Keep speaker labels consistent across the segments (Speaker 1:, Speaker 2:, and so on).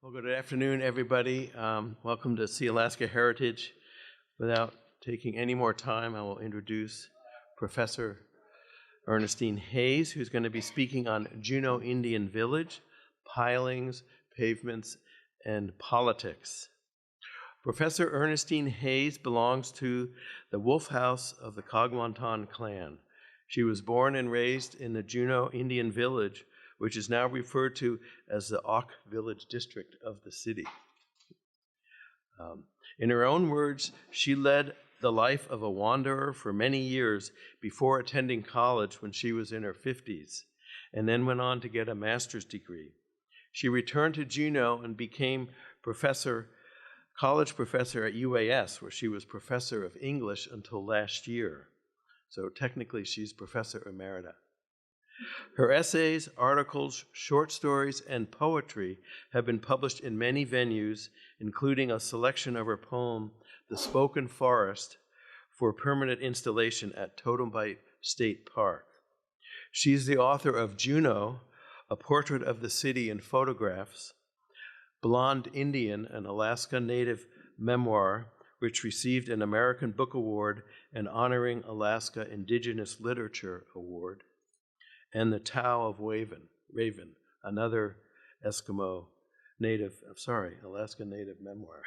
Speaker 1: Well, good afternoon, everybody. Welcome to Sealaska Heritage. Without taking any more time, I will introduce Professor Ernestine Hayes, who's going to be speaking on Juneau Indian Village, Pilings, Pavements, and Politics. Professor Ernestine Hayes belongs to the Wolf House of the Kagwantan clan. She was born and raised in the Juneau Indian Village, which is now referred to as the Auk Village District of the city. In her own words, she led the life of a wanderer for many years before attending college when she was in her 50s, and then went on to get a master's degree. She returned to Juneau and became college professor at UAS, where she was professor of English until last year. So technically, she's Professor Emerita. Her essays, articles, short stories, and poetry have been published in many venues, including a selection of her poem, The Spoken Forest, for permanent installation at Totemite State Park. She's the author of Juneau, A Portrait of the City in Photographs, Blonde Indian, an Alaska Native memoir, which received an American Book Award and Honoring Alaska Indigenous Literature Award, and The Tao of Raven, another Alaska Native memoir.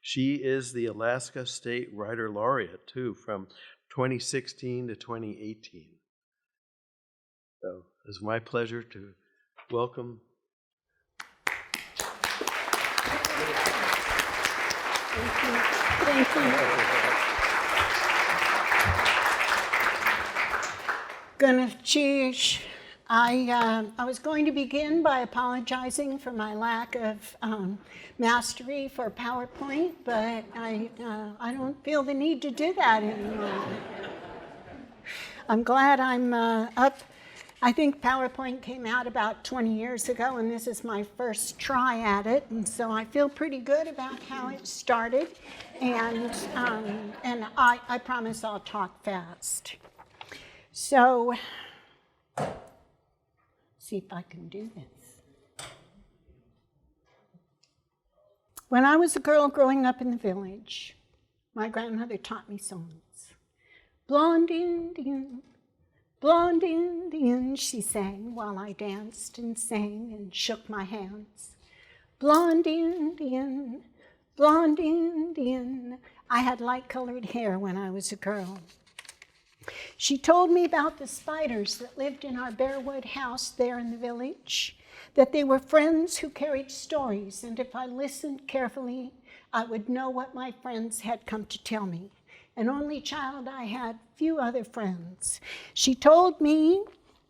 Speaker 1: She is the Alaska State Writer Laureate, too, from 2016 to 2018. So it's my pleasure to welcome.
Speaker 2: Thank you. I was going to begin by apologizing for my lack of mastery for PowerPoint, but I don't feel the need to do that anymore. I'm glad I'm up. I think PowerPoint came out about 20 years ago, and this is my first try at it, and so I feel pretty good about how it started, and I promise I'll talk fast. So, see if I can do this. When I was a girl growing up in the village, my grandmother taught me songs. Blonde Indian, she sang while I danced and sang and shook my hands. Blonde Indian, I had light-colored hair when I was a girl. She told me about the spiders that lived in our barewood house there in the village, that they were friends who carried stories, and if I listened carefully, I would know what my friends had come to tell me. An only child, I had few other friends. She told me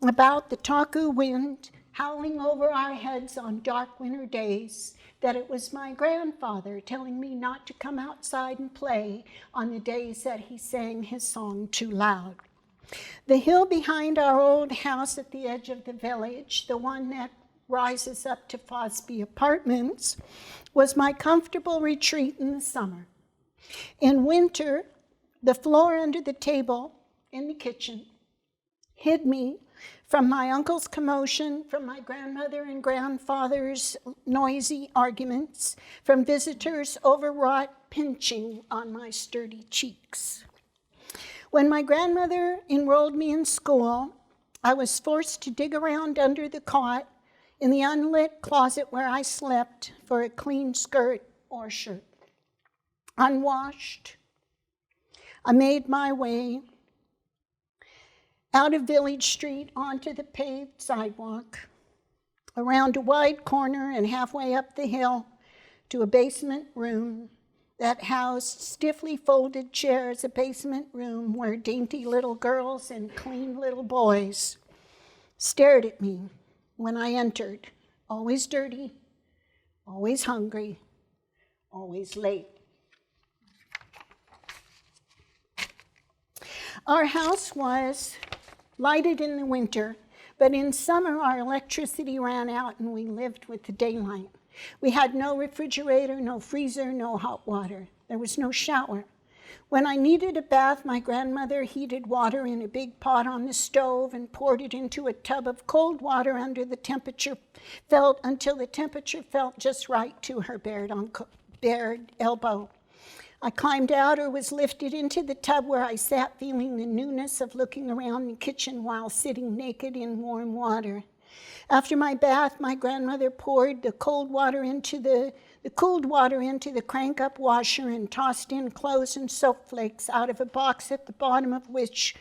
Speaker 2: about the taku wind howling over our heads on dark winter days, that it was my grandfather telling me not to come outside and play on the days that he sang his song too loud. The hill behind our old house at the edge of the village, the one that rises up to Fosby Apartments, was my comfortable retreat in the summer. In winter, the floor under the table in the kitchen hid me from my uncle's commotion, from my grandmother and grandfather's noisy arguments, from visitors' overwrought pinching on my sturdy cheeks. When my grandmother enrolled me in school, I was forced to dig around under the cot in the unlit closet where I slept for a clean skirt or shirt. Unwashed, I made my way out of Village Street onto the paved sidewalk, around a wide corner and halfway up the hill to a basement room that housed stiffly folded chairs, a basement room where dainty little girls and clean little boys stared at me when I entered, always dirty, always hungry, always late. Our house was lighted in the winter, but in summer our electricity ran out and we lived with the daylight. We had no refrigerator, no freezer, no hot water. There was no shower. When I needed a bath, my grandmother heated water in a big pot on the stove and poured it into a tub of cold water until the temperature felt just right to her bared elbow. I climbed out or was lifted into the tub where I sat, feeling the newness of looking around the kitchen while sitting naked in warm water. After my bath, my grandmother poured the cooled water into the crank-up washer and tossed in clothes and soap flakes out of a box at the bottom of which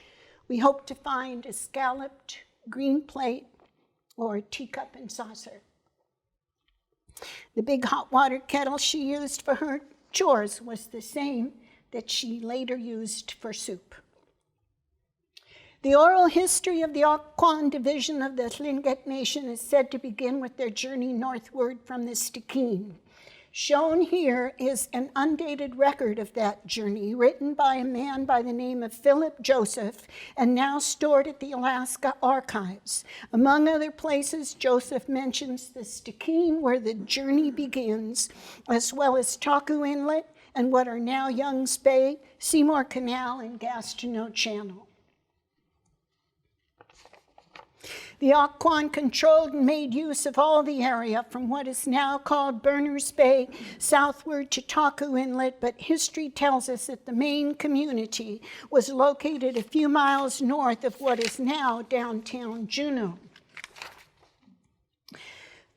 Speaker 2: we hoped to find a scalloped green plate or teacup and saucer. The big hot water kettle she used for her chores was the same that she later used for soup. The oral history of the Occoquan division of the Tlingit Nation is said to begin with their journey northward from the Stikine. Shown here is an undated record of that journey, written by a man by the name of Philip Joseph, and now stored at the Alaska Archives. Among other places, Joseph mentions the Stikine, where the journey begins, as well as Taku Inlet and what are now Young's Bay, Seymour Canal, and Gastineau Channel. The Occoquan controlled and made use of all the area from what is now called Berners Bay southward to Taku Inlet, but history tells us that the main community was located a few miles north of what is now downtown Juneau.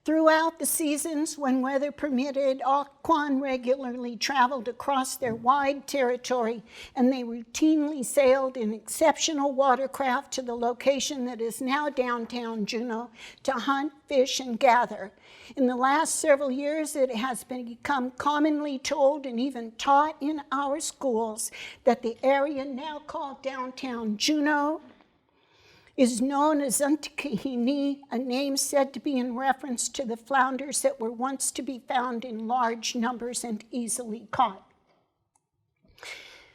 Speaker 2: Throughout the seasons, when weather permitted, Occoquan regularly traveled across their wide territory, and they routinely sailed in exceptional watercraft to the location that is now downtown Juneau to hunt, fish, and gather. In the last several years, it has become commonly told and even taught in our schools that the area now called downtown Juneau is known as Untitled, a name said to be in reference to the flounders that were once to be found in large numbers and easily caught.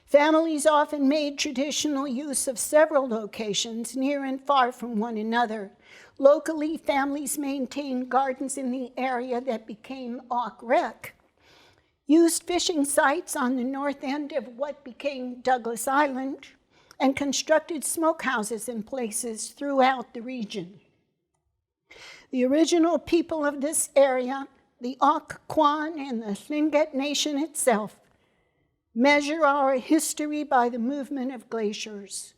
Speaker 2: Families often made traditional use of several locations near and far from one another. Locally, families maintained gardens in the area that became Ock Rec, used fishing sites on the north end of what became Douglas Island, and constructed smokehouses in places throughout the region. The original people of this area, the Occoquan and the Tlingit Nation itself, measure our history by the movement of glaciers.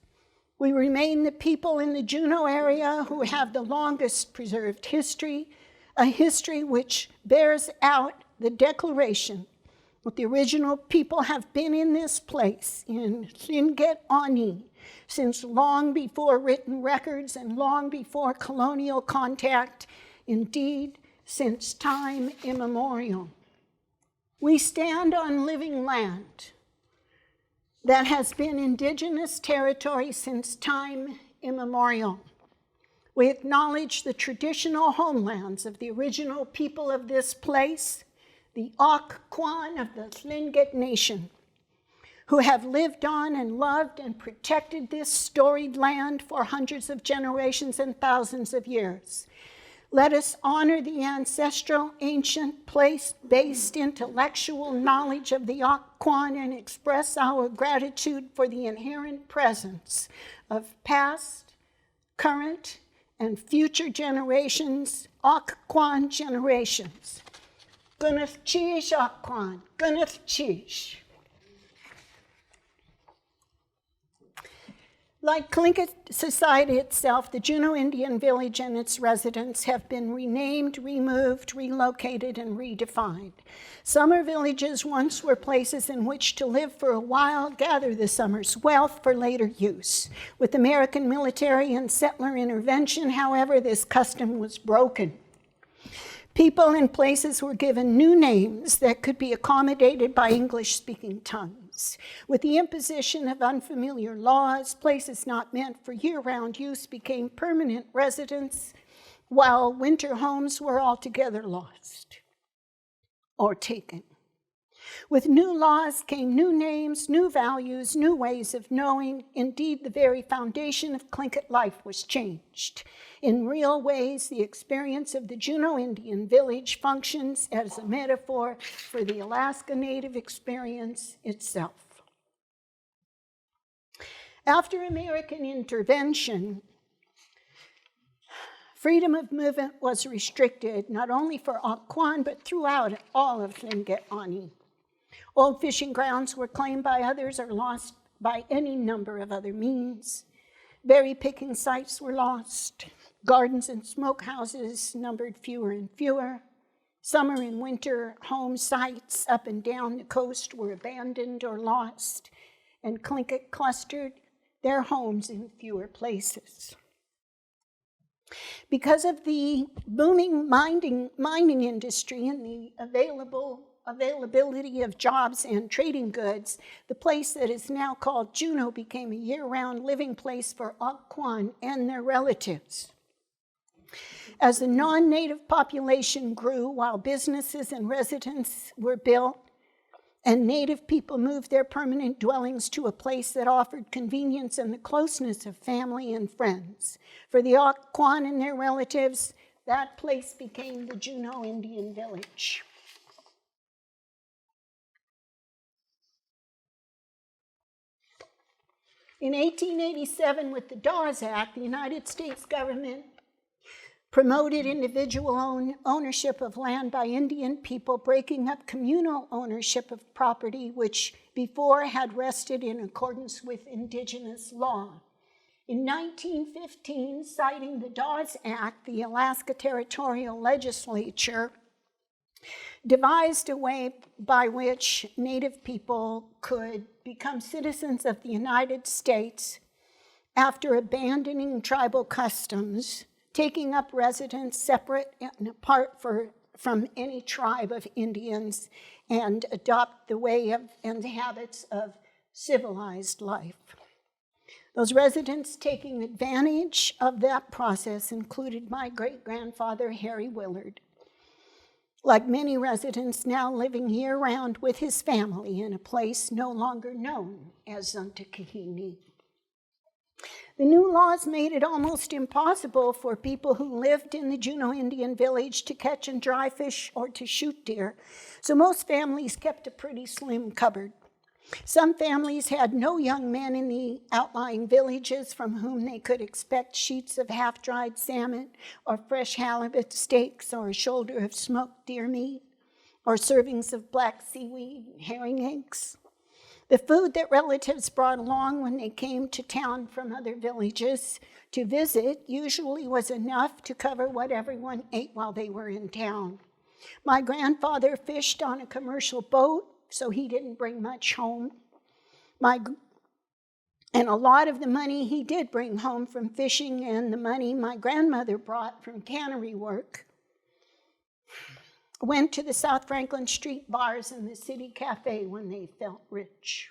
Speaker 2: We remain the people in the Juneau area who have the longest preserved history, a history which bears out the declaration that the original people have been in this place in Tlingit Ani since long before written records and long before colonial contact, indeed, since time immemorial. We stand on living land that has been indigenous territory since time immemorial. We acknowledge the traditional homelands of the original people of this place, the Occoquan of the Tlingit Nation, who have lived on and loved and protected this storied land for hundreds of generations and thousands of years. Let us honor the ancestral, ancient, place-based intellectual knowledge of the Occoquan and express our gratitude for the inherent presence of past, current, and future generations, Occoquan generations. Gunneth Chish Occoquan, Gunneth Chish. Like Tlingit society itself, the Juneau Indian Village and its residents have been renamed, removed, relocated, and redefined. Summer villages once were places in which to live for a while, gather the summer's wealth for later use. With American military and settler intervention, however, this custom was broken. People and places were given new names that could be accommodated by English-speaking tongues. With the imposition of unfamiliar laws, places not meant for year-round use became permanent residents, while winter homes were altogether lost or taken. With new laws came new names, new values, new ways of knowing. Indeed, the very foundation of Tlingit life was changed. In real ways, the experience of the Juneau Indian Village functions as a metaphor for the Alaska Native experience itself. After American intervention, freedom of movement was restricted, not only for Occoquan, but throughout all of Tlingit. Old fishing grounds were claimed by others or lost by any number of other means. Berry picking sites were lost. Gardens and smokehouses numbered fewer and fewer. Summer and winter home sites up and down the coast were abandoned or lost, and Tlingit clustered their homes in fewer places. Because of the booming mining industry and the availability of jobs and trading goods, the place that is now called Juneau became a year-round living place for Occoquan and their relatives. As the non-native population grew while businesses and residences were built, and native people moved their permanent dwellings to a place that offered convenience and the closeness of family and friends. For the Occoquan and their relatives, that place became the Juneau Indian Village. In 1887, with the Dawes Act, the United States government promoted individual ownership of land by Indian people, breaking up communal ownership of property, which before had rested in accordance with Indigenous law. In 1915, citing the Dawes Act, the Alaska Territorial Legislature devised a way by which Native people could become citizens of the United States after abandoning tribal customs, taking up residence separate and apart from any tribe of Indians, and adopt the way of and the habits of civilized life. Those residents taking advantage of that process included my great-grandfather, Harry Willard. Like many residents now living year-round with his family in a place no longer known as Untitled. The new laws made it almost impossible for people who lived in the Juneau Indian Village to catch and dry fish or to shoot deer, so most families kept a pretty slim cupboard. Some families had no young men in the outlying villages from whom they could expect sheets of half-dried salmon or fresh halibut steaks or a shoulder of smoked deer meat or servings of black seaweed and herring eggs. The food that relatives brought along when they came to town from other villages to visit usually was enough to cover what everyone ate while they were in town. My grandfather fished on a commercial boat, so he didn't bring much home. And a lot of the money he did bring home from fishing and the money my grandmother brought from cannery work went to the South Franklin Street bars and the city cafe when they felt rich.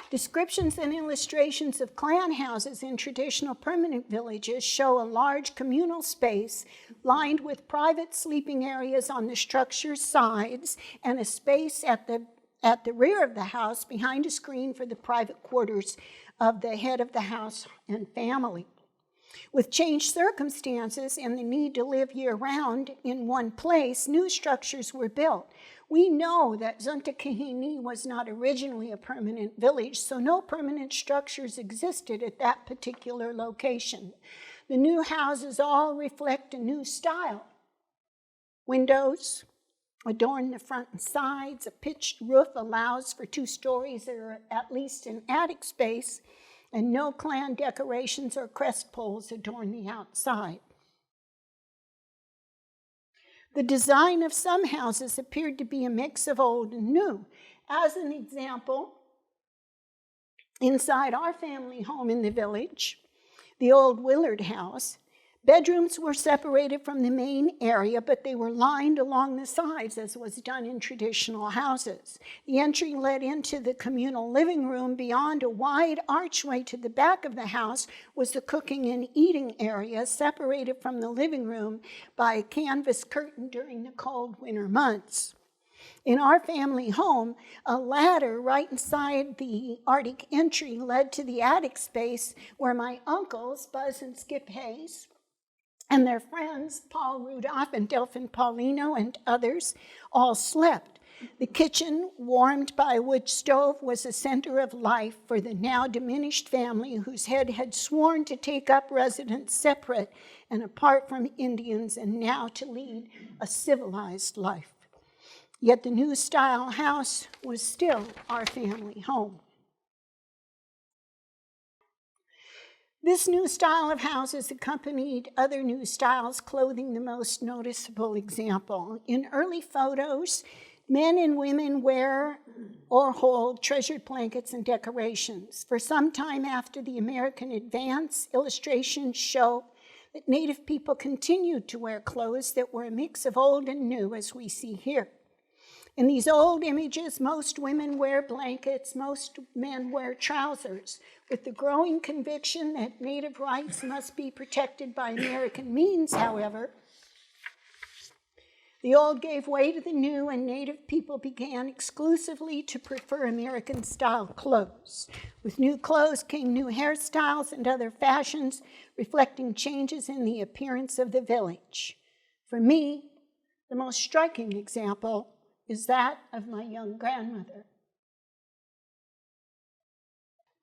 Speaker 2: Descriptions and illustrations of clan houses in traditional permanent villages show a large communal space lined with private sleeping areas on the structure's sides and a space at the rear of the house behind a screen for the private quarters of the head of the house and family. With changed circumstances and the need to live year-round in one place, new structures were built. We know that Zuntakahini was not originally a permanent village, so no permanent structures existed at that particular location. The new houses all reflect a new style. Windows adorn the front and sides. A pitched roof allows for 2 stories or at least an attic space, and no clan decorations or crest poles adorn the outside. The design of some houses appeared to be a mix of old and new. As an example, inside our family home in the village, the old Willard house, bedrooms were separated from the main area, but they were lined along the sides as was done in traditional houses. The entry led into the communal living room. Beyond a wide archway to the back of the house was the cooking and eating area, separated from the living room by a canvas curtain during the cold winter months. In our family home, a ladder right inside the Arctic entry led to the attic space where my uncles, Buzz and Skip Hayes, and their friends, Paul Rudolph and Delphin Paulino and others, all slept. The kitchen, warmed by a wood stove, was a center of life for the now diminished family whose head had sworn to take up residence separate and apart from Indians and now to lead a civilized life. Yet the new style house was still our family home. This new style of houses accompanied other new styles, clothing the most noticeable example. In early photos, men and women wear or hold treasured blankets and decorations. For some time after the American advance, illustrations show that Native people continued to wear clothes that were a mix of old and new, as we see here. In these old images, most women wear blankets, most men wear trousers. With the growing conviction that Native rights must be protected by American means, however, the old gave way to the new, and Native people began exclusively to prefer American-style clothes. With new clothes came new hairstyles and other fashions, reflecting changes in the appearance of the village. For me, the most striking example is that of my young grandmother.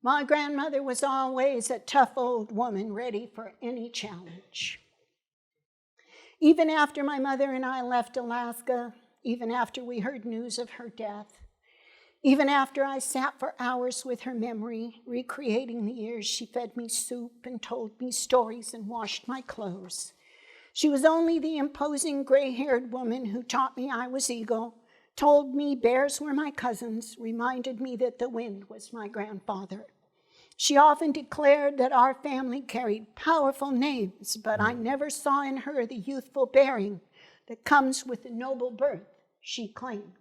Speaker 2: My grandmother was always a tough old woman ready for any challenge. Even after my mother and I left Alaska, even after we heard news of her death, even after I sat for hours with her memory, recreating the years she fed me soup and told me stories and washed my clothes, she was only the imposing gray-haired woman who taught me I was eagle, told me bears were my cousins, reminded me that the wind was my grandfather. She often declared that our family carried powerful names, but I never saw in her the youthful bearing that comes with the noble birth she claimed.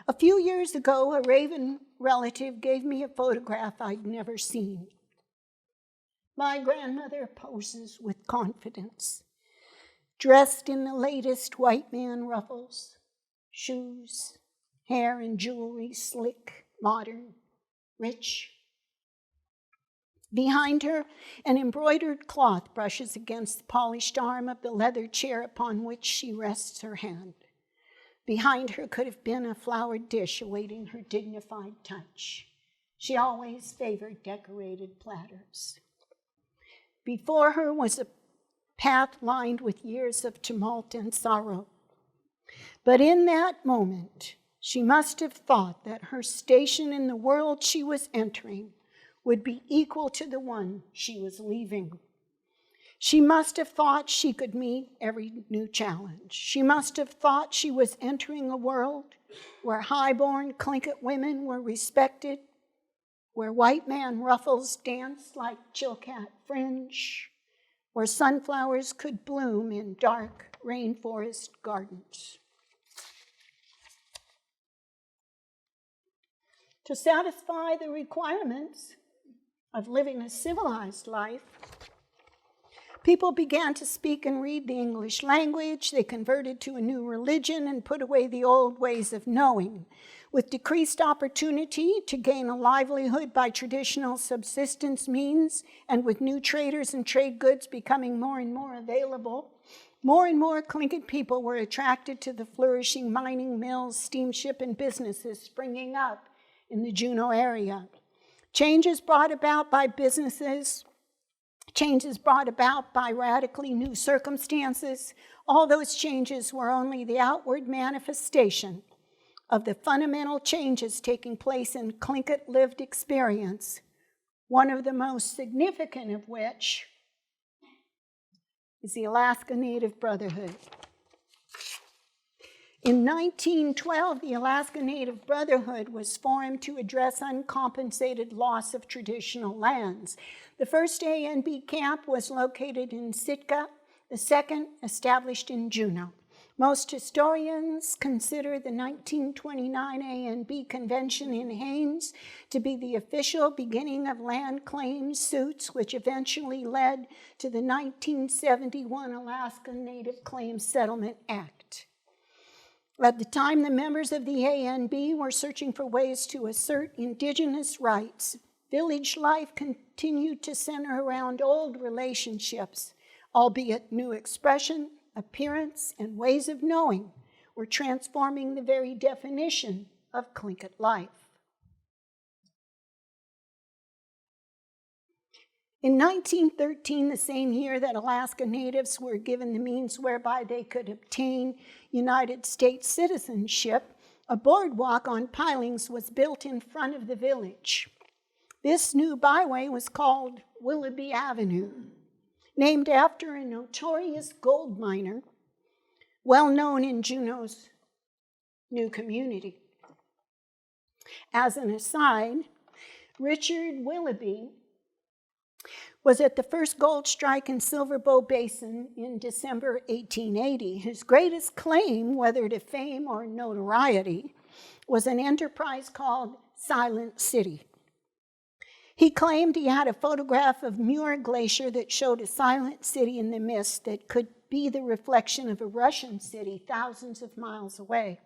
Speaker 2: A few years ago, a Raven relative gave me a photograph I'd never seen. My grandmother poses with confidence, dressed in the latest white man ruffles, shoes, hair and jewelry, slick, modern, rich. Behind her, an embroidered cloth brushes against the polished arm of the leather chair upon which she rests her hand. Behind her could have been a flowered dish awaiting her dignified touch. She always favored decorated platters. Before her was a path lined with years of tumult and sorrow. But in that moment, she must have thought that her station in the world she was entering would be equal to the one she was leaving. She must have thought she could meet every new challenge. She must have thought she was entering a world where high-born Tlingit women were respected, where white man ruffles danced like chilkat fringe, where sunflowers could bloom in dark rainforest gardens. To satisfy the requirements of living a civilized life, people began to speak and read the English language. They converted to a new religion and put away the old ways of knowing. With decreased opportunity to gain a livelihood by traditional subsistence means, and with new traders and trade goods becoming more and more available, more and more Tlingit people were attracted to the flourishing mining mills, steamship, and businesses springing up in the Juneau area. Changes brought about by businesses, changes brought about by radically new circumstances, all those changes were only the outward manifestation of the fundamental changes taking place in Tlingit lived experience, one of the most significant of which is the Alaska Native Brotherhood. In 1912, the Alaska Native Brotherhood was formed to address uncompensated loss of traditional lands. The first ANB camp was located in Sitka, the second established in Juneau. Most historians consider the 1929 ANB Convention in Haines to be the official beginning of land claim suits, which eventually led to the 1971 Alaska Native Claims Settlement Act. At the time, the members of the ANB were searching for ways to assert Indigenous rights. Village life continued to center around old relationships, albeit new expression, appearance, and ways of knowing were transforming the very definition of Tlingit life. In 1913, the same year that Alaska Natives were given the means whereby they could obtain United States citizenship, a boardwalk on Pilings was built in front of the village. This new byway was called Willoughby Avenue, named after a notorious gold miner well known in Juneau's new community. As an aside, Richard Willoughby was at the first gold strike in Silver Bow Basin in December 1880. His greatest claim, whether to fame or notoriety, was an enterprise called Silent City. He claimed he had a photograph of Muir Glacier that showed a silent city in the mist that could be the reflection of a Russian city thousands of miles away.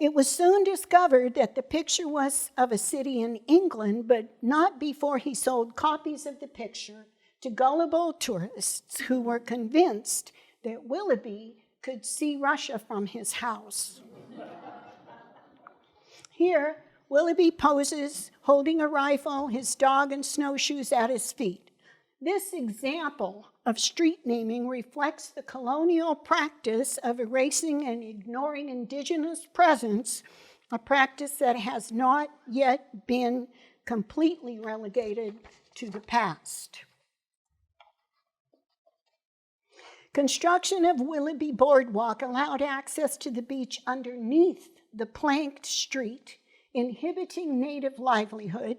Speaker 2: It was soon discovered that the picture was of a city in England, but not before he sold copies of the picture to gullible tourists who were convinced that Willoughby could see Russia from his house. Here, Willoughby poses holding a rifle, his dog and snowshoes at his feet. This example of street naming reflects the colonial practice of erasing and ignoring Indigenous presence, a practice that has not yet been completely relegated to the past. Construction of Willoughby Boardwalk allowed access to the beach underneath the planked street, inhibiting native livelihood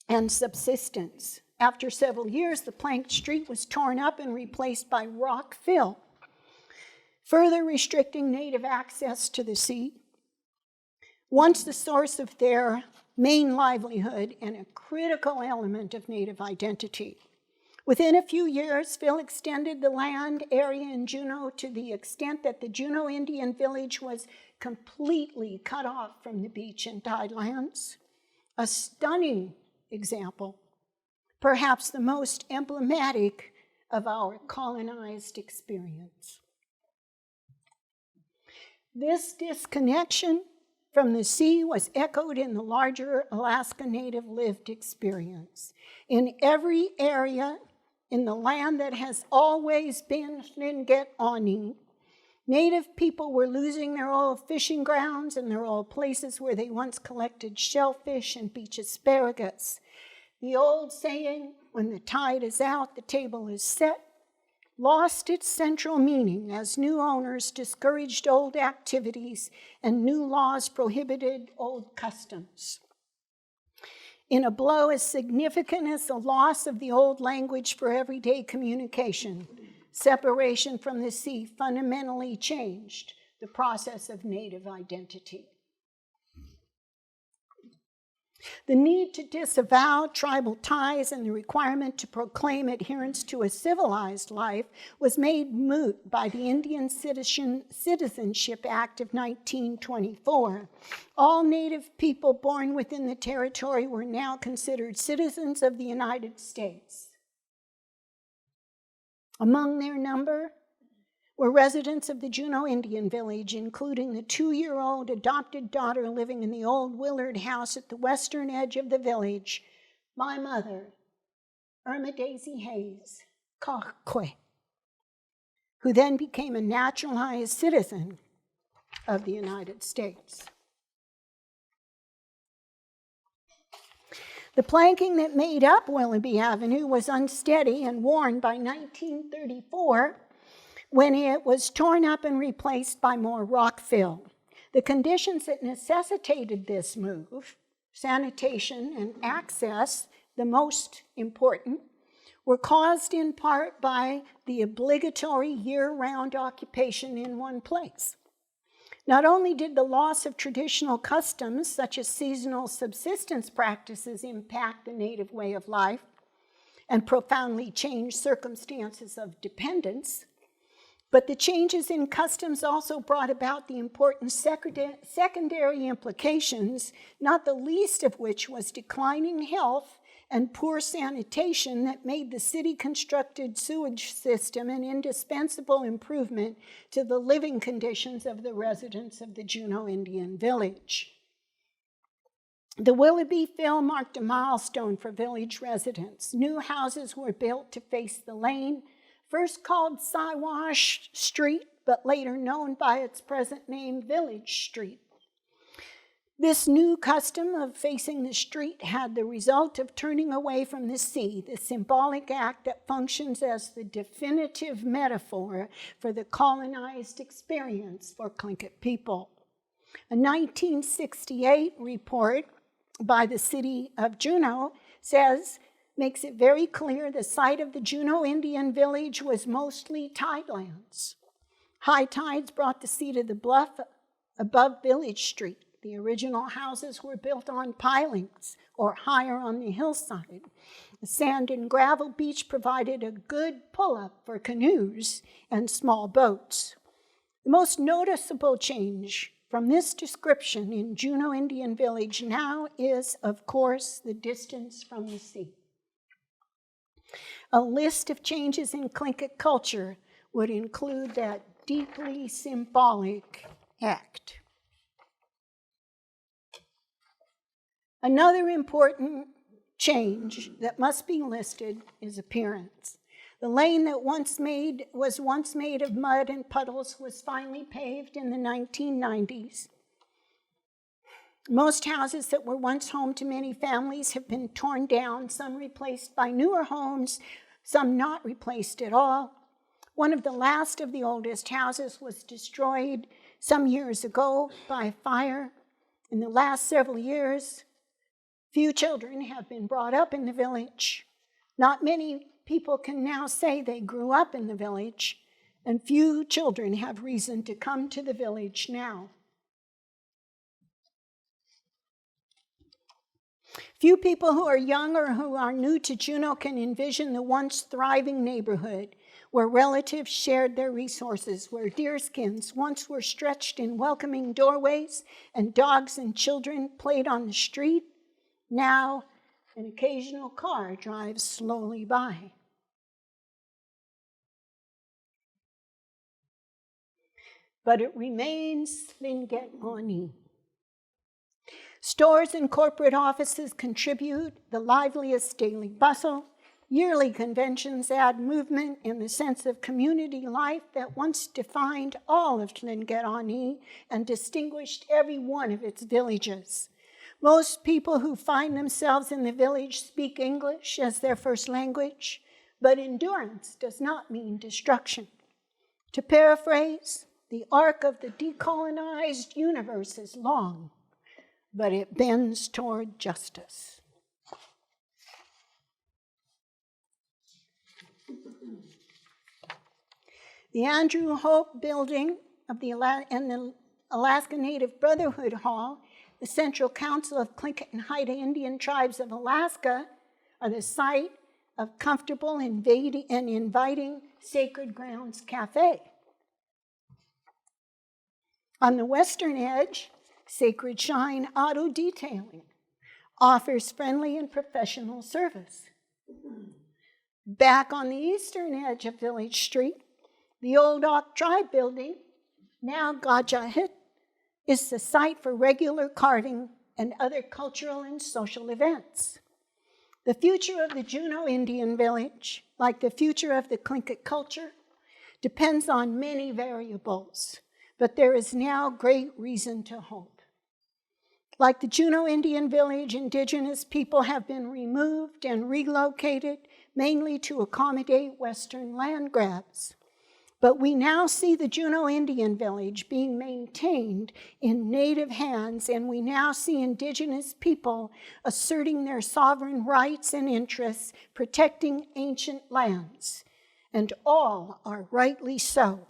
Speaker 2: and subsistence. After several years, the planked street was torn up and replaced by rock fill, further restricting native access to the sea, once the source of their main livelihood and a critical element of native identity. Within a few years, Phil extended the land area in Juneau to the extent that the Juneau Indian Village was completely cut off from the beach and tidelands. A stunning example, perhaps the most emblematic of our colonized experience. This disconnection from the sea was echoed in the larger Alaska Native lived experience. In every area in the land that has always been Tlingit Oni, Native people were losing their old fishing grounds and their old places where they once collected shellfish and beach asparagus. The old saying, when the tide is out, the table is set, lost its central meaning as new owners discouraged old activities and new laws prohibited old customs. In a blow as significant as the loss of the old language for everyday communication, separation from the sea fundamentally changed the process of native identity. The need to disavow tribal ties and the requirement to proclaim adherence to a civilized life was made moot by the Indian Citizenship Act of 1924. All Native people born within the territory were now considered citizens of the United States. Among their number were residents of the Juneau Indian Village, including the 2-year-old adopted daughter living in the old Willard house at the western edge of the village, my mother, Ernestine Hayes, Kakwe, who then became a naturalized citizen of the United States. The planking that made up Willoughby Avenue was unsteady and worn by 1934, when it was torn up and replaced by more rock fill. The conditions that necessitated this move, sanitation and access, the most important, were caused in part by the obligatory year-round occupation in one place. Not only did the loss of traditional customs, such as seasonal subsistence practices, impact the native way of life and profoundly change circumstances of dependence, but the changes in customs also brought about the important secondary implications, not the least of which was declining health and poor sanitation that made the city-constructed sewage system an indispensable improvement to the living conditions of the residents of the Juneau Indian Village. The Willoughby fill marked a milestone for village residents. New houses were built to face the lane, first called Siwash Street, but later known by its present name, Village Street. This new custom of facing the street had the result of turning away from the sea, the symbolic act that functions as the definitive metaphor for the colonized experience for Tlingit people. A 1968 report by the city of Juneau makes it very clear the site of the Juneau Indian Village was mostly tidelands. High tides brought the sea to the bluff above Village Street. The original houses were built on pilings or higher on the hillside. The sand and gravel beach provided a good pull-up for canoes and small boats. The most noticeable change from this description in Juneau Indian Village now is, of course, the distance from the sea. A list of changes in Tlingit culture would include that deeply symbolic act. Another important change that must be listed is appearance. The lane that was once made of mud and puddles was finally paved in the 1990s. Most houses that were once home to many families have been torn down, some replaced by newer homes, some not replaced at all. One of the last of the oldest houses was destroyed some years ago by fire. In the last several years, few children have been brought up in the village. Not many people can now say they grew up in the village, and few children have reason to come to the village now. Few people who are young or who are new to Juneau can envision the once thriving neighborhood where relatives shared their resources, where deerskins once were stretched in welcoming doorways and dogs and children played on the street. Now, an occasional car drives slowly by. But it remains Tlingit. Stores and corporate offices contribute the liveliest daily bustle. Yearly conventions add movement in the sense of community life that once defined all of Tlingit and distinguished every one of its villages. Most people who find themselves in the village speak English as their first language, but endurance does not mean destruction. To paraphrase, the arc of the decolonized universe is long, but it bends toward justice. The Andrew Hope Building and the Alaska Native Brotherhood Hall, the Central Council of Tlingit and Haida Indian Tribes of Alaska, are the site of comfortable and inviting Sacred Grounds Cafe. On the western edge, Sacred Shine Auto Detailing offers friendly and professional service. Back on the eastern edge of Village Street, the Old Auk Tribe Building, now Gajahit, is the site for regular carving and other cultural and social events. The future of the Juneau Indian Village, like the future of the Tlingit culture, depends on many variables, but there is now great reason to hope. Like the Juneau Indian Village, Indigenous people have been removed and relocated, mainly to accommodate Western land grabs. But we now see the Juneau Indian Village being maintained in Native hands, and we now see Indigenous people asserting their sovereign rights and interests, protecting ancient lands, and all are rightly so.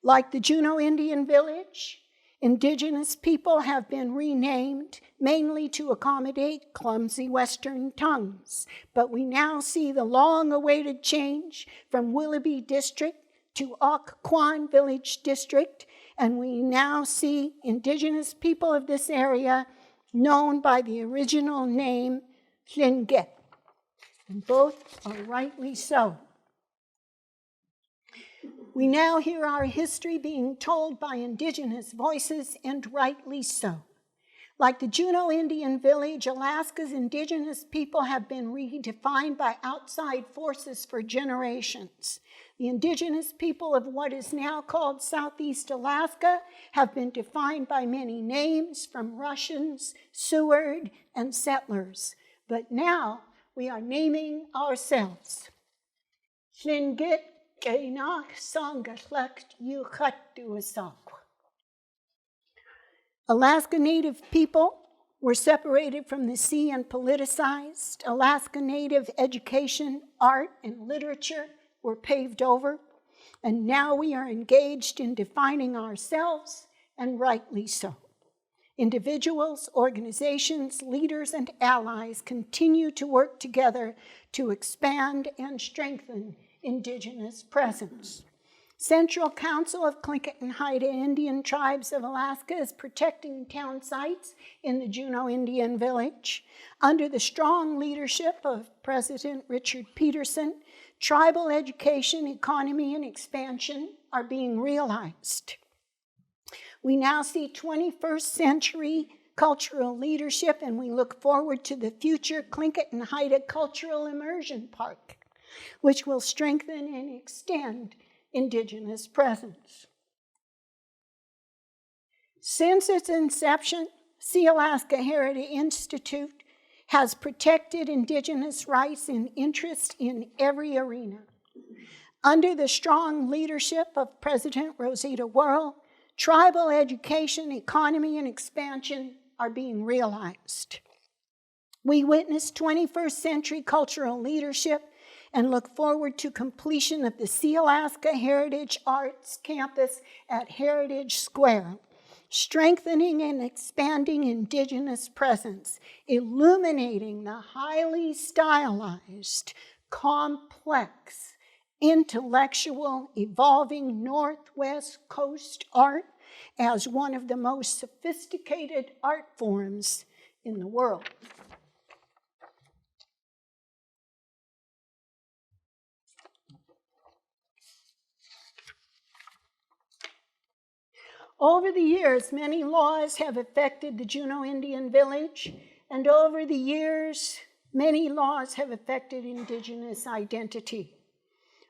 Speaker 2: Like the Juneau Indian Village, Indigenous people have been renamed mainly to accommodate clumsy Western tongues, but we now see the long-awaited change from Willoughby District to Occoquan Village District, and we now see Indigenous people of this area known by the original name Tlingit, and both are rightly so. We now hear our history being told by Indigenous voices, and rightly so. Like the Juneau Indian Village, Alaska's Indigenous people have been redefined by outside forces for generations. The Indigenous people of what is now called Southeast Alaska have been defined by many names, from Russians, Seward, and settlers. But now we are naming ourselves. Tlingit Kainak Sangatlak Yukhatuasak. Alaska Native people were separated from the sea and politicized. Alaska Native education, art, and literature were paved over. And now we are engaged in defining ourselves, and rightly so. Individuals, organizations, leaders, and allies continue to work together to expand and strengthen Indigenous presence. Central Council of Tlingit and Haida Indian Tribes of Alaska is protecting town sites in the Juneau Indian Village. Under the strong leadership of President Richard Peterson, tribal education, economy, and expansion are being realized. We now see 21st century cultural leadership, and we look forward to the future Tlingit and Haida Cultural Immersion Park, which will strengthen and extend Indigenous presence. Since its inception, Sealaska Heritage Institute has protected Indigenous rights and interests in every arena. Under the strong leadership of President Rosita Worrell, tribal education, economy, and expansion are being realized. We witness 21st century cultural leadership and look forward to completion of the Sealaska Heritage Arts Campus at Heritage Square, strengthening and expanding Indigenous presence, illuminating the highly stylized, complex, intellectual, evolving Northwest Coast art as one of the most sophisticated art forms in the world. Over the years, many laws have affected the Juneau Indian Village, and over the years, many laws have affected Indigenous identity.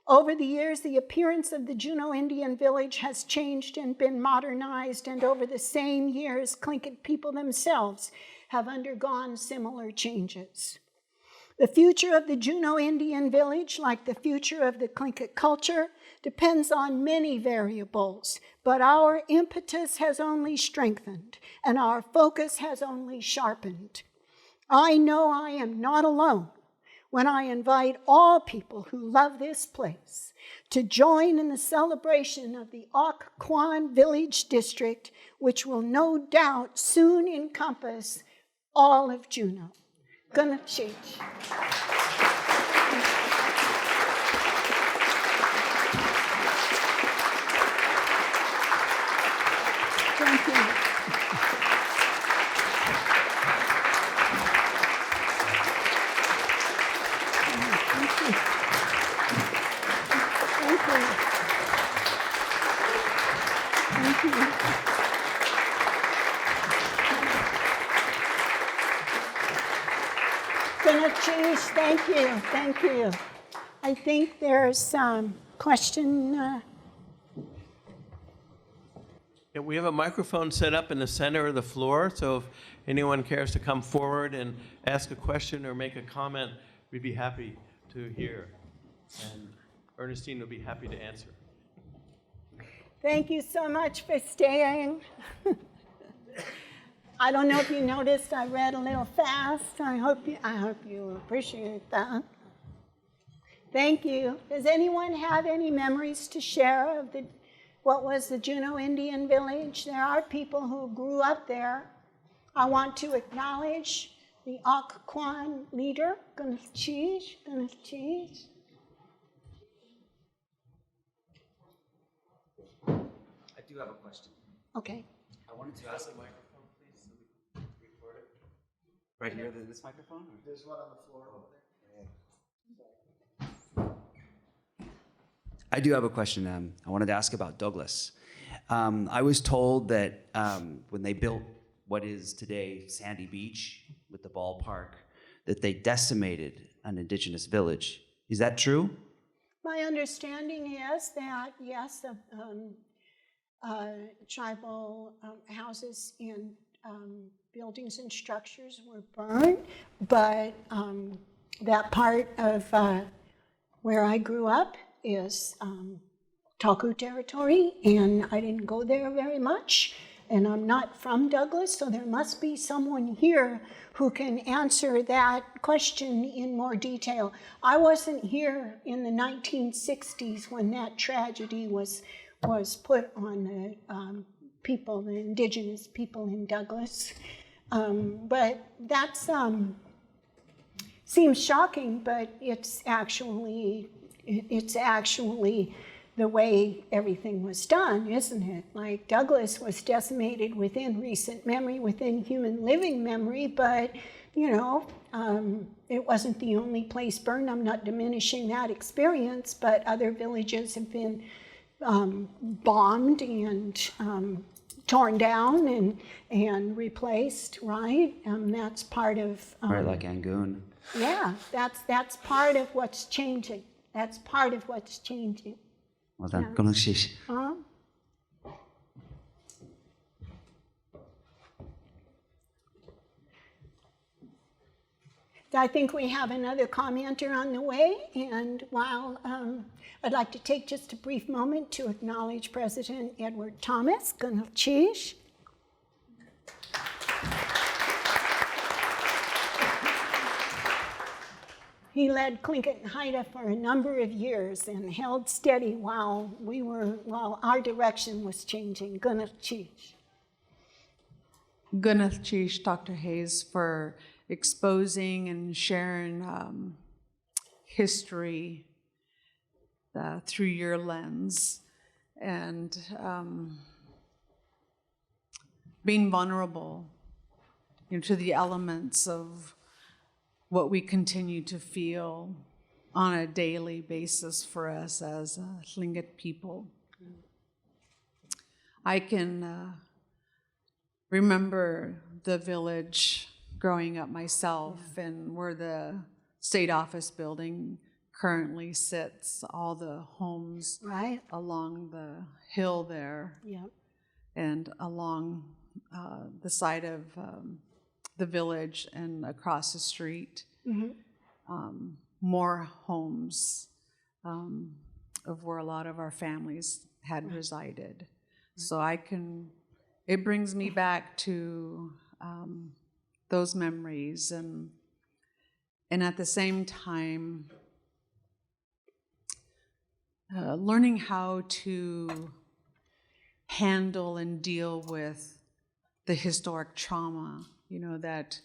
Speaker 2: Over the years, the appearance of the Juneau Indian Village has changed and been modernized, and over the same years, Tlingit people themselves have undergone similar changes. The future of the Juneau Indian Village, like the future of the Tlingit culture, depends on many variables, but our impetus has only strengthened, and our focus has only sharpened. I know I am not alone when I invite all people who love this place to join in the celebration of the Occoquan Village District, which will no doubt soon encompass all of Juneau. Gonna change. Thank you. Thank you. I think there's some question.
Speaker 1: Yeah, we have a microphone set up in the center of the floor, so if anyone cares to come forward and ask a question or make a comment, we'd be happy to hear. And Ernestine will be happy to answer.
Speaker 2: Thank you so much for staying. I don't know if you noticed I read a little fast. I hope you appreciate that. Thank you. Does anyone have any memories to share of what was the Juneau Indian Village? There are people who grew up there. I want to acknowledge the Occoquan leader, Gunnichich.
Speaker 3: I do have a question.
Speaker 2: Okay.
Speaker 3: I wanted to ask a microphone, please, so we can record it. Right near this microphone? Or?
Speaker 1: There's one on the floor over there.
Speaker 3: I do have a question. I wanted to ask about Douglas. I was told that when they built what is today Sandy Beach with the ballpark, that they decimated an Indigenous village. Is that true?
Speaker 2: My understanding is that, yes, tribal houses and buildings and structures were burned, but that part of where I grew up is Taku territory, and I didn't go there very much, and I'm not from Douglas, so there must be someone here who can answer that question in more detail. I wasn't here in the 1960s when that tragedy was put on the people, the Indigenous people in Douglas. But that's seems shocking, but it's actually the way everything was done, isn't it? Like Douglas was decimated within recent memory, within human living memory, but you know, it wasn't the only place burned. I'm not diminishing that experience, but other villages have been bombed and torn down and replaced, right? That's part of
Speaker 3: Right, like Angoon.
Speaker 2: yeah, that's part of what's changing. That's part of what's changing.
Speaker 3: Well done.
Speaker 2: Yeah. I think we have another commenter on the way, and while I'd like to take just a brief moment to acknowledge President Edward Thomas. Gunalchish. He led Tlingit and Haida for a number of years and held steady while our direction was changing. Gunalchish.
Speaker 4: Gunalchish, Dr. Hayes, for exposing and sharing history through your lens and being vulnerable to the elements of what we continue to feel on a daily basis for us as Tlingit people. I can remember the village growing up myself, and where the state office building currently sits, all the homes
Speaker 2: Right.
Speaker 4: along the hill there,
Speaker 2: Yep.
Speaker 4: and along the side of the village and across the street, more homes of where a lot of our families had resided. So it brings me back to those memories, and at the same time, learning how to handle and deal with the historic trauma, that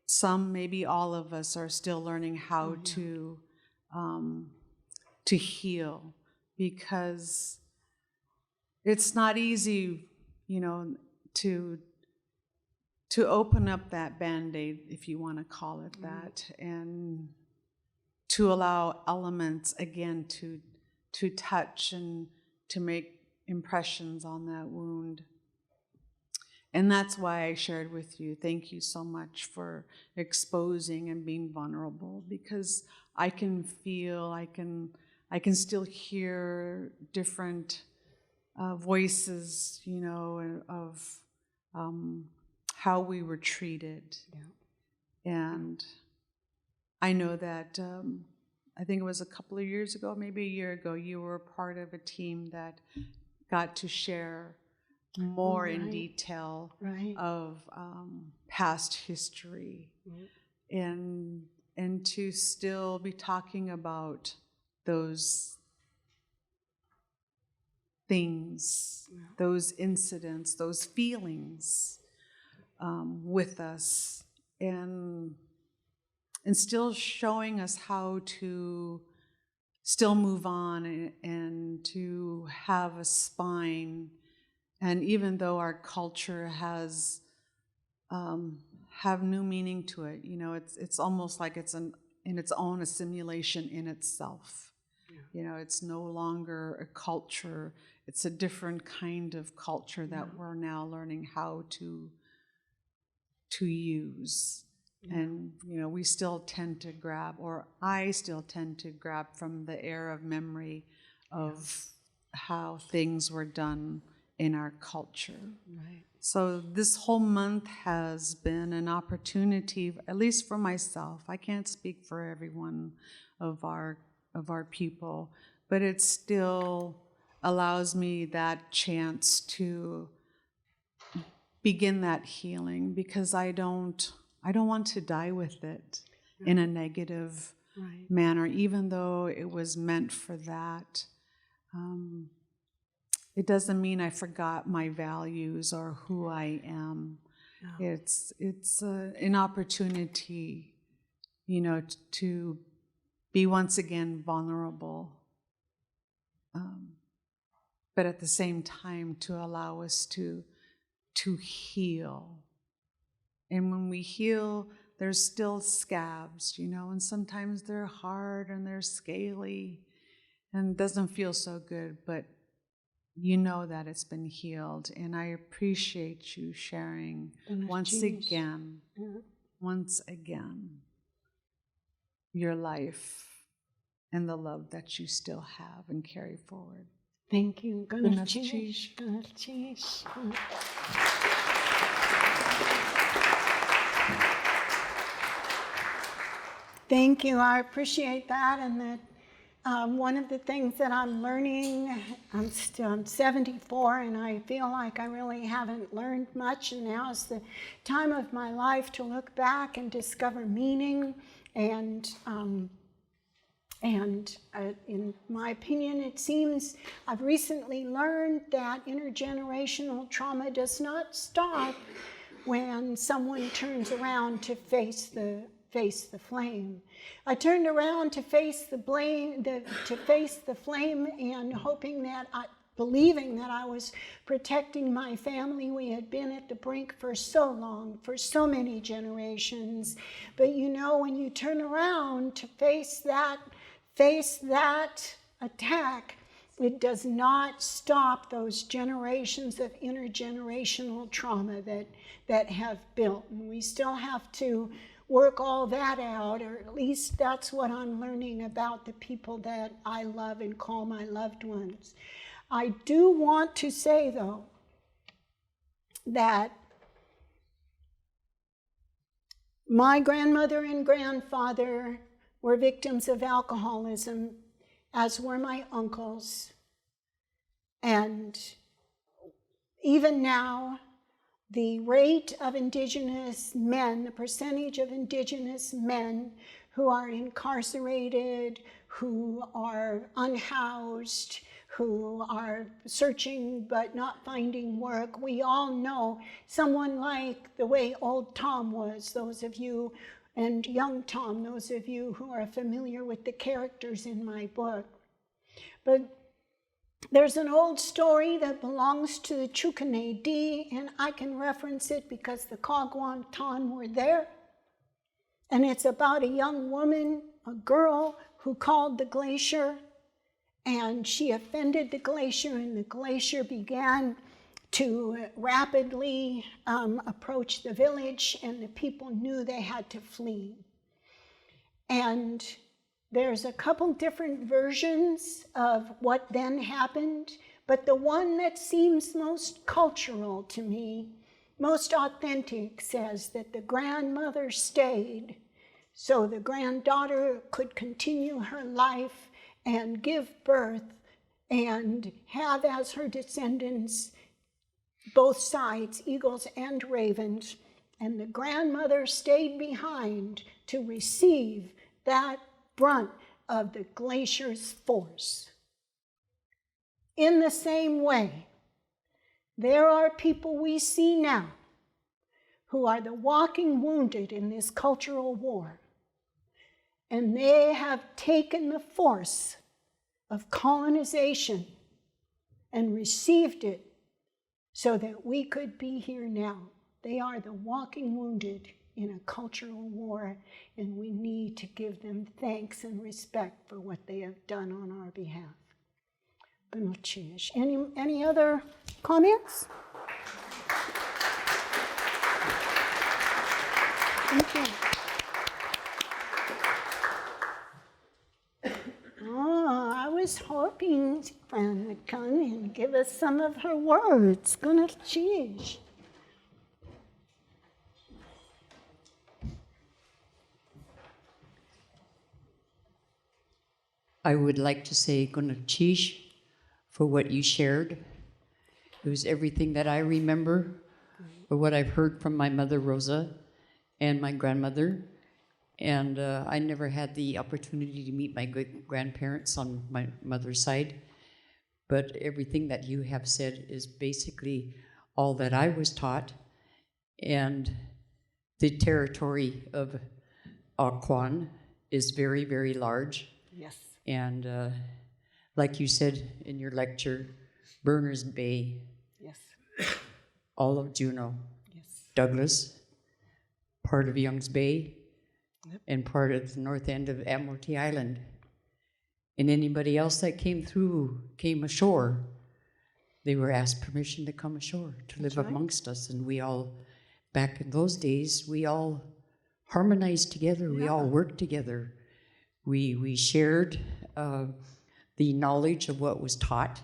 Speaker 4: some, maybe all of us, are still learning how to heal, because it's not easy, to open up that Band-Aid, if you want to call it that, and to allow elements again to touch and to make impressions on that wound. And that's why I shared with you. Thank you so much for exposing and being vulnerable, because I can feel, I can still hear different voices, of how we were treated. Yeah. And I know that I think it was a couple of years ago, maybe a year ago, you were part of a team that got to share more in detail of past history, and to still be talking about those things, those incidents, those feelings with us, and still showing us how to still move on and to have a spine. And even though our culture has have new meaning to it. You know, it's almost like it's in its own a simulation in itself. Yeah. You know, it's no longer a culture. It's a different kind of culture that we're now learning how to use. Yeah. And, you know, we still tend to grab, or I still tend to grab from the air of memory of how things were done in our culture. Right. So this whole month has been an opportunity, at least for myself. I can't speak for everyone of our people, but it still allows me that chance to begin that healing, because I don't want to die with it in a negative manner, even though it was meant for that. It doesn't mean I forgot my values or who I am. No. It's an opportunity, you know, to be once again vulnerable, but at the same time to allow us to heal. And when we heal, there's still scabs, you know, and sometimes they're hard and they're scaly and it doesn't feel so good, but you know that it's been healed. And I appreciate you sharing once again, your life and the love that you still have and carry forward.
Speaker 2: Thank you. Thank you. I appreciate that, and that one of the things that I'm learning, I'm 74, and I feel like I really haven't learned much, and now is the time of my life to look back and discover meaning. And in my opinion, it seems I've recently learned that intergenerational trauma does not stop when someone turns around to face the flame. I turned around to face the flame, and believing that I was protecting my family. We had been at the brink for so long, for so many generations. But you know, when you turn around to face that attack, it does not stop those generations of intergenerational trauma that have built. And we still have to work all that out, or at least that's what I'm learning about the people that I love and call my loved ones. I do want to say, though, that my grandmother and grandfather were victims of alcoholism, as were my uncles. And even now, the rate of Indigenous men, the percentage of Indigenous men who are incarcerated, who are unhoused, who are searching but not finding work, we all know someone like the way old Tom was, those of you, and young Tom, those of you who are familiar with the characters in my book. But there's an old story that belongs to the Chukanay, and I can reference it because the Kagwantan were there. And it's about a young woman, a girl, who called the glacier, and she offended the glacier, and the glacier began to rapidly approach the village, and the people knew they had to flee. And there's a couple different versions of what then happened, but the one that seems most cultural to me, most authentic, says that the grandmother stayed so the granddaughter could continue her life and give birth and have as her descendants both sides, eagles and ravens, and the grandmother stayed behind to receive that brunt of the glacier's force. In the same way, there are people we see now who are the walking wounded in this cultural war, and they have taken the force of colonization and received it so that we could be here now. They are the walking wounded in a cultural war, and we need to give them thanks and respect for what they have done on our behalf. Any other comments? Thank you. Oh, I was hoping Fran would come and give us some of her words. Cheese.
Speaker 5: I would like to say Gunachish for what you shared. It was everything that I remember, or what I've heard from my mother, Rosa, and my grandmother. And I never had the opportunity to meet my grandparents on my mother's side. But everything that you have said is basically all that I was taught. And the territory of Aquan is very, very large.
Speaker 2: Yes.
Speaker 5: And like you said in your lecture, Berners Bay,
Speaker 2: Yes.
Speaker 5: all of Juneau,
Speaker 2: Yes.
Speaker 5: Douglas, part of Youngs Bay,
Speaker 2: Yep.
Speaker 5: and part of the north end of Admiralty Island. And anybody else that came ashore, they were asked permission to come ashore, to live
Speaker 2: right.
Speaker 5: amongst us. And we all, back in those days, we all harmonized together, we all worked together. We shared the knowledge of what was taught,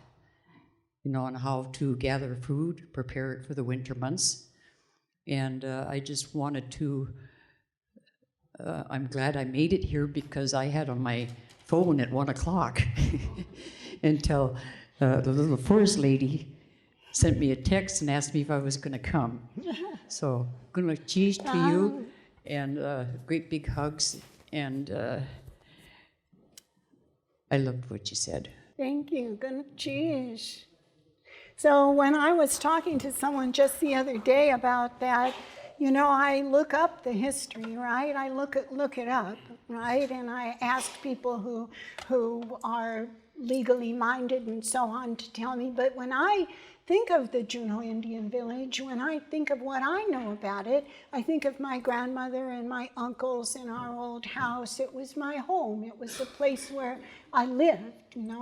Speaker 5: on how to gather food, prepare it for the winter months. And I just wanted to, I'm glad I made it here, because I had on my phone at 1 o'clock until the little forest lady sent me a text and asked me if I was going to come. So, gonna cheese to you, and great big hugs, and I loved what you said.
Speaker 2: Thank you. Cheese. So when I was talking to someone just the other day about that, I look up the history, right? I look it up, right? And I ask people who are legally minded and so on to tell me. But when I think of the Juneau Indian Village, when I think of what I know about it, I think of my grandmother and my uncles in our old house. It was my home. It was the place where I lived,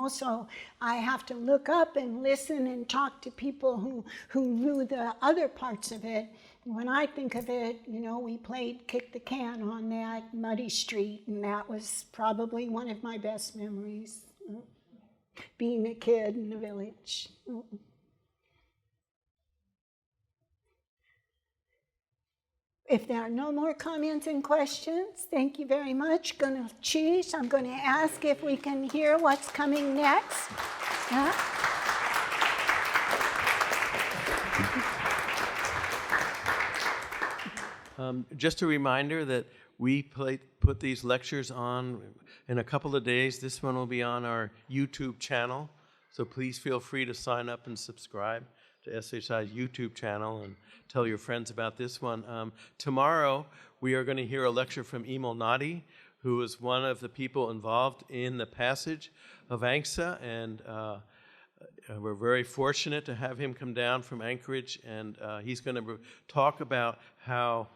Speaker 2: So I have to look up and listen and talk to people who knew the other parts of it. When I think of it, we played kick the can on that muddy street, and that was probably one of my best memories, being a kid in the village. If there are no more comments and questions, thank you very much. Cheese. I'm going to ask if we can hear what's coming next.
Speaker 1: Just a reminder that we put these lectures on in a couple of days. This one will be on our YouTube channel, so please feel free to sign up and subscribe to SHI's YouTube channel and tell your friends about this one. Tomorrow, we are going to hear a lecture from Emil Nadi, who is one of the people involved in the passage of ANCSA, and we're very fortunate to have him come down from Anchorage, and he's going to talk about how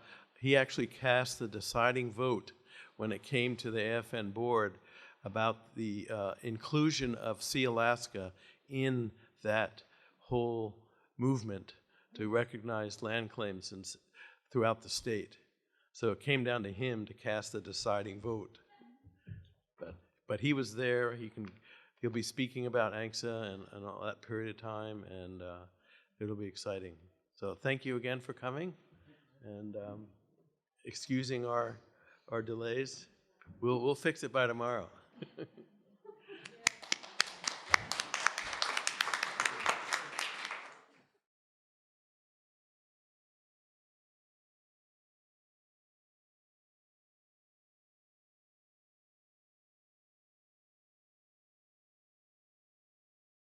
Speaker 1: he actually cast the deciding vote when it came to the AFN board about the inclusion of Sealaska in that whole movement to recognize land claims throughout the state. So it came down to him to cast the deciding vote. But he was there. He'll be speaking about ANCSA and all that period of time, and it'll be exciting. So thank you again for coming, and excusing our delays. We'll fix it by tomorrow.